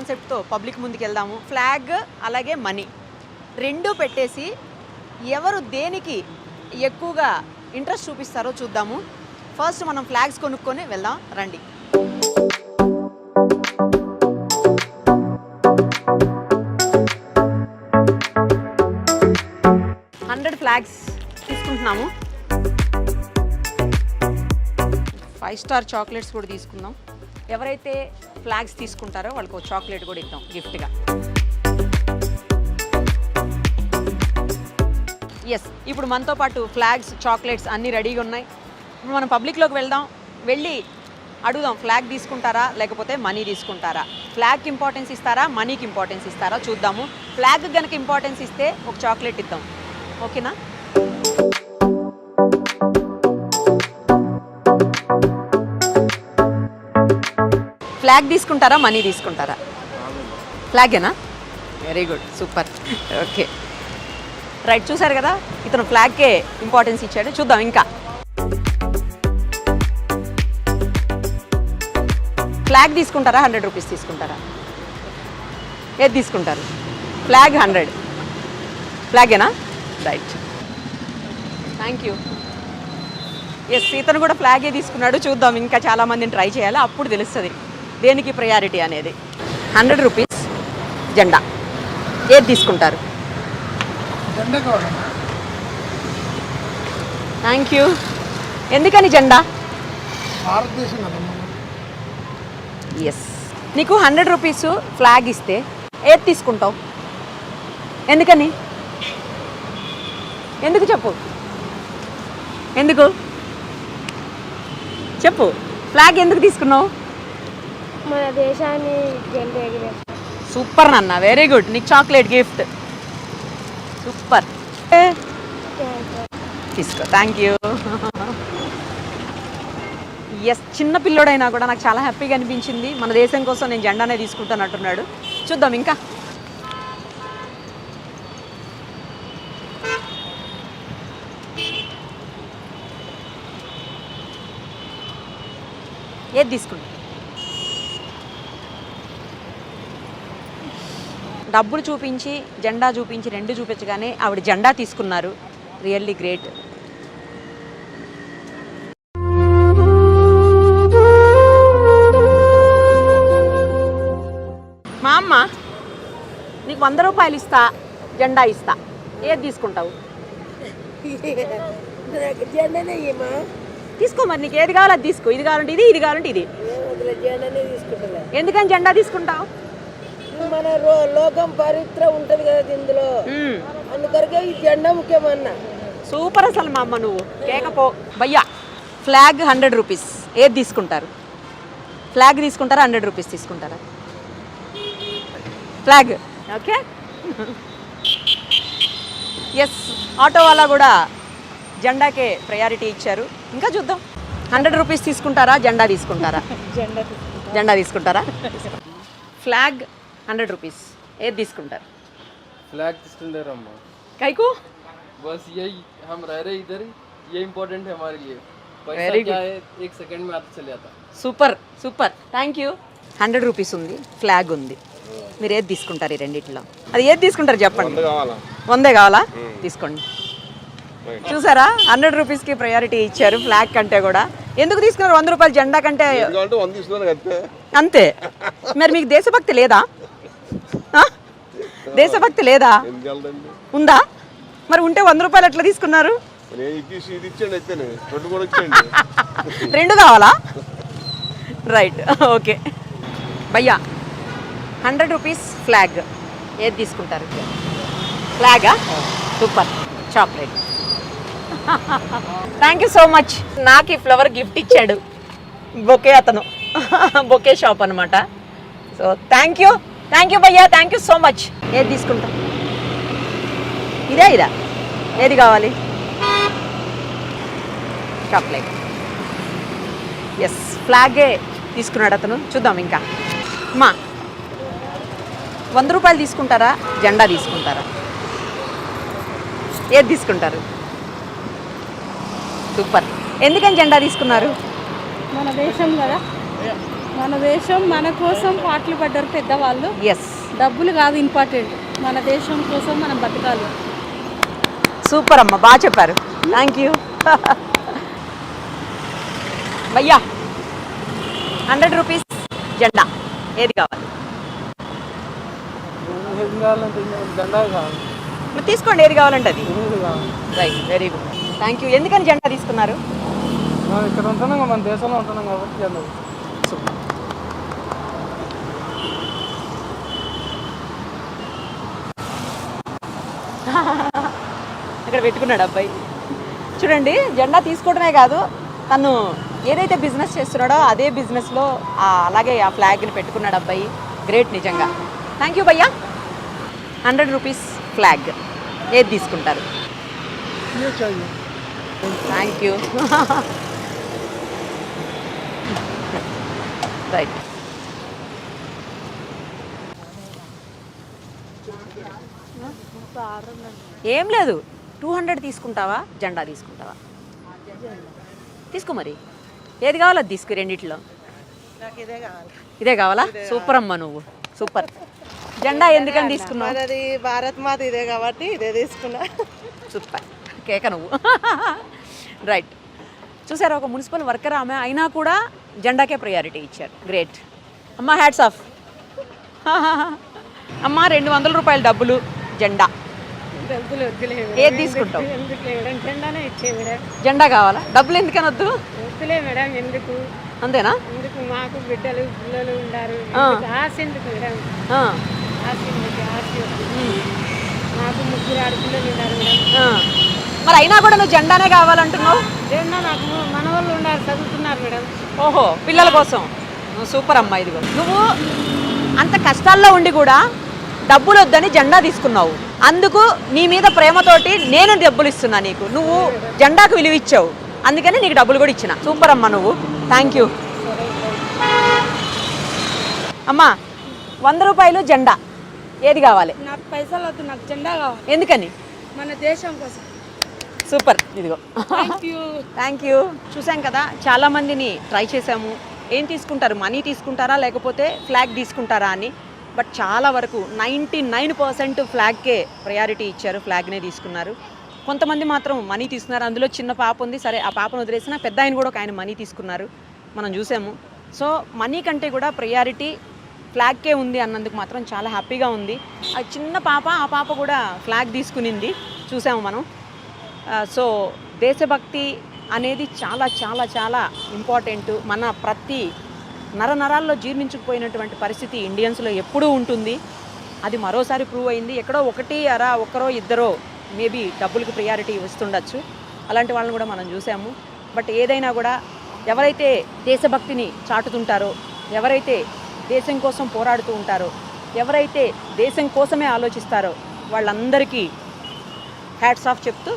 కాన్సెప్ట్తో పబ్లిక్ ముందుకు వెళ్దాము. ఫ్లాగ్ అలాగే మనీ రెండూ పెట్టేసి ఎవరు దేనికి ఎక్కువగా ఇంట్రెస్ట్ చూపిస్తారో చూద్దాము. ఫస్ట్ మనం ఫ్లాగ్స్ కొనుక్కొని వెళ్దాం రండి. ఫ్లాగ్స్ తీసుకుంటున్నాము. 5 స్టార్ చాక్లెట్స్ కూడా తీసుకుందాం. ఎవరైతే ఫ్లాగ్స్ తీసుకుంటారో వాళ్ళకి ఒక చాక్లెట్ కూడా ఇద్దాం గిఫ్ట్గా. ఎస్, ఇప్పుడు మనతో పాటు ఫ్లాగ్స్ చాక్లెట్స్ అన్నీ రెడీగా ఉన్నాయి. ఇప్పుడు మనం పబ్లిక్లోకి వెళ్దాం. వెళ్ళి అడుగుదాం ఫ్లాగ్ తీసుకుంటారా లేకపోతే మనీ తీసుకుంటారా, ఫ్లాగ్కి ఇంపార్టెన్స్ ఇస్తారా మనీకి ఇంపార్టెన్స్ ఇస్తారా చూద్దాము. ఫ్లాగ్ కనుక ఇంపార్టెన్స్ ఇస్తే ఒక చాక్లెట్ ఇద్దాం. ఓకేనా? ఫ్లాగ్ తీసుకుంటారా మనీ తీసుకుంటారా? ఫ్లాగేనా? Very good, super. Okay right, చూసారు కదా ఇతను ఫ్లాగ్కే ఇంపార్టెన్స్ ఇచ్చాడు. చూద్దాం ఇంకా. ఫ్లాగ్ తీసుకుంటారా 100 రూపీస్ తీసుకుంటారా? ఏది తీసుకుంటారు? ఫ్లాగ్ 100. ఫ్లాగేనా? Right, thank you. ఎస్, ఇతను కూడా ఫ్లాగే తీసుకున్నాడు. చూద్దాం, ఇంకా చాలామందిని ట్రై చేయాలి, అప్పుడు తెలుస్తుంది దేనికి ప్రయారిటీ అనేది. 100 రూపీస్ జెండా, ఏది తీసుకుంటారు? Thank you. ఎందుకని జెండా? ఎస్, నీకు 100 రూపీస్ ఫ్లాగ్ ఇస్తే ఏది తీసుకుంటావు? ఎందుకని? ఎందుకు చెప్పు, ఎందుకు చెప్పు. ఫ్లాగ్ ఎందుకు తీసుకున్నావు? మన దేశాన్ని జెండా ఎగిరే. సూపర్ నాన్న, వెరీ గుడ్. నీకు చాక్లెట్ గిఫ్ట్. సూపర్, తీసుకో. Thank you. ఎస్, చిన్న పిల్లోడైనా కూడా నాకు చాలా హ్యాపీగా అనిపించింది. మన దేశం కోసం నేను జెండానే తీసుకుంటానంటున్నాడు. చూద్దాం ఇంకా. ఏది తీసుకుంటా? డబ్బులు చూపించి జెండా చూపించి రెండు చూపించగానే ఆవిడ జెండా తీసుకున్నారు. Really great. మా అమ్మ నీకు 100 రూపాయలు ఇస్తా, జెండా ఇస్తా, ఏది తీసుకుంటావు? తీసుకో మరి, నీకు ఏది కావాలో అది తీసుకో. ఇది కావాలంటే ఇది, ఇది కావాలంటే ఇది. ఎందుకని జెండా తీసుకుంటావు? మన లోకం పవిత్ర ఉంటది కదా ఇందులో, అందుకొరకే ఈ జెండా ముఖ్యమన్నా. సూపర్ అసలు మా అమ్మ నువ్వు కేకపో. భయ్యా, ఫ్లాగ్ 100 రూపీస్, ఏది తీసుకుంటారు? ఫ్లాగ్ తీసుకుంటారా 100 రూపీస్ తీసుకుంటారా? ఫ్లాగ్. ఓకే. ఎస్, ఆటో వాళ్ళ కూడా జెండాకే ప్రయారిటీ ఇచ్చారు. ఇంకా చూద్దాం. 100 రూపీస్ తీసుకుంటారా జెండా తీసుకుంటారా? జెండా తీసుకుంటారా? ఫ్లాగ్ 100 రూపీస్, ఏది తీసుకుంటారు? फ्लैग తీసుకుంటారు అమ్మా. కైకు बस यही हम रह रहे इधर, ये इम्पोर्टेंट है हमारे लिए. पैसा Very क्या है, 1 सेकंड में आता चले जाता. Super super, thank you. 100 rupees ఉంది, ఫ్లాగ్ ఉంది. మీరు ఏది తీసుకుంటారు ఈ రెండిట్లో? అది ఏది తీసుకుంటారు చెప్పండి. 100 కావాలా? తీసుకోండి. చూసారా, 100 రూపీస్కి ప్రయారిటీ ఇచ్చారు ఫ్లాగ్ కంటే కూడా. ఎందుకు తీసుకున్నారు 100 రూపాయలు జెండా కంటే? అంతే. మరి మీకు దేశభక్తి లేదా? దేశభక్తి లేదా? ఉందా? మరి ఉంటే 100 రూపాయలు ఎట్లా తీసుకున్నారు? రెండు కావాలా? Right, okay. భయ్యా, 100 రూపీస్ ఫ్లాగ్, ఏది తీసుకుంటారు? ఫ్లాగా? Super. Chocolate. Thank you so much. నాకు ఈ ఫ్లవర్ గిఫ్ట్ ఇచ్చాడు. బొకే అతను, బొకే షాప్ అనమాట. సో థ్యాంక్ యూ భయ్యా, థ్యాంక్ యూ సో మచ్. ఏది తీసుకుంటాం? ఇదా ఇదా? ఏది కావాలి? చాక్లెట్. ఎస్, ఫ్లాగే తీసుకున్నాడు అతను. చూద్దాం ఇంకా. మా 100 రూపాయలు తీసుకుంటారా జెండా తీసుకుంటారా? ఏది తీసుకుంటారు? సూపర్. ఎందుకని జెండా తీసుకున్నారు? మన దేశం కదా, మన దేశం మన కోసం పాటలు పడ్డారు పెద్దవాళ్ళు. ఎస్, డబ్బులు కాదు ఇంపార్టెంట్, మన దేశం కోసం మనం బతకాలి. సూపర్ అమ్మ, బాగా చెప్పారు. Thank you. భయ్యా 100 రూపీస్ జెండా ఏది కావాలి? మరి తీసుకోండి, ఏది కావాలంటే అది. Right, very good, thank you. ఎందుకని జెండా తీసుకున్నారు? ఇక్కడ ఉంటున్నాం, మన దేశంలో ఉంటున్నాం కాబట్టి. సూపర్. ఇక్కడ పెట్టుకున్నాడు అబ్బాయి. చూడండి, జెండా తీసుకోవడమే కాదు, తను ఏదైతే బిజినెస్ చేస్తున్నాడో అదే బిజినెస్లో అలాగే ఆ ఫ్లాగ్ని పెట్టుకున్నాడు అబ్బాయి. గ్రేట్ నిజంగా. థ్యాంక్ యూ భయ్యా. 100 రూపీస్ ఫ్లాగ్ ఏది తీసుకుంటారు? Thank you. రైట్. ఏం లేదు, 200 తీసుకుంటావా, జెండా తీసుకుంటావా? తీసుకో, మరి ఏది కావాలో అది తీసుకో. రెండిట్లో ఇదే కావాలా? సూపర్ అమ్మా, నువ్వు సూపర్. జెండా ఎందుకని తీసుకున్నావు? అది భారత్ మాత ఇదే కాబట్టి ఇదే తీసుకున్నా. సూపర్ కేక నువ్వు. రైట్. చూసారా, ఒక మున్సిపల్ వర్కర్ ఆమె అయినా కూడా జెండాకే ప్రయారిటీ ఇచ్చారు. గ్రేట్ అమ్మా, హ్యాట్స్ ఆఫ్. అమ్మా 200 రూపాయల డబ్బులు, జెండా డబ్బులు వద్దులే, ఏది తీసుకుంటావు? ఎందుకు మేడం, జెండానే ఇచ్చే మేడం. జెండా కావాలా? డబ్బులు ఎందుకని వద్దు? వద్దులే మేడం, ఎందుకు అంతేనా? ఎందుకు, మాకు బిడ్డలు పిల్లలు ఉన్నారు, ఆశ ఎందుకు మేడం, ఆ, ఆశ ఎందుకు, ఆశ వద్దు. మాకు 3 ఆడపిల్లలు ఉన్నారు మేడం. ఆ. మరి అయినా కూడా నువ్వు జెండానే కావాలంటున్నావు? జెండా నాకు మన వాళ్ళు ఉన్నారు, చదువుతున్నారు మేడం. ఓహో, పిల్లల కోసం. సూపర్ అమ్మా. ఇదిగో, నువ్వు అంత కష్టాల్లో ఉండి కూడా డబ్బులు వద్దని జెండా తీసుకున్నావు. అందుకు నీ మీద ప్రేమతోటి నేను డబ్బులు ఇస్తున్నా నీకు. నువ్వు జెండాకు విలువ ఇచ్చావు, అందుకని నీకు డబ్బులు కూడా ఇచ్చిన. సూపర్ అమ్మా నువ్వు. Thank you. అమ్మా 100 రూపాయలు జెండా ఏది కావాలి? నాకు పైసలు వద్దు, నాకు జెండా కావాలి, ఎందుకని? మన దేశం కోసం. సూపర్. ఇదిగో. Thank you. Thank you. చూసాం కదా, చాలామందిని ట్రై చేసాము. ఏం తీసుకుంటారు, మనీ తీసుకుంటారా లేకపోతే ఫ్లాగ్ తీసుకుంటారా అని. బట్ చాలా వరకు 99% ఫ్లాగ్కే ప్రయారిటీ ఇచ్చారు, ఫ్లాగ్నే తీసుకున్నారు. కొంతమంది మాత్రం మనీ తీసుకున్నారు. అందులో చిన్న పాప ఉంది, సరే ఆ పాపను వదిలేసిన పెద్ద ఆయన కూడా ఒక ఆయన మనీ తీసుకున్నారు, మనం చూసాము. సో మనీ కంటే కూడా ప్రయారిటీ ఫ్లాగ్కే ఉంది అన్నందుకు మాత్రం చాలా హ్యాపీగా ఉంది. ఆ చిన్న పాప, ఆ పాప కూడా ఫ్లాగ్ తీసుకునింది, చూసాము మనం. సో దేశభక్తి అనేది చాలా చాలా చాలా ఇంపార్టెంట్. మన ప్రతి నరనరాల్లో జీర్ణించుకుపోయినటువంటి పరిస్థితి ఇండియన్స్లో ఎప్పుడూ ఉంటుంది. అది మరోసారి ప్రూవ్ అయింది. ఎక్కడో ఒక్కరో ఇద్దరో మేబీ డబ్బులకి ప్రియారిటీ ఇస్తుండొచ్చు, అలాంటి వాళ్ళని కూడా మనం చూసాము. బట్ ఏదైనా కూడా ఎవరైతే దేశభక్తిని చాటుతుంటారో, ఎవరైతే దేశం కోసం పోరాడుతూ ఉంటారో, ఎవరైతే దేశం కోసమే ఆలోచిస్తారో వాళ్ళందరికీ హ్యాట్స్ ఆఫ్ చెప్తూ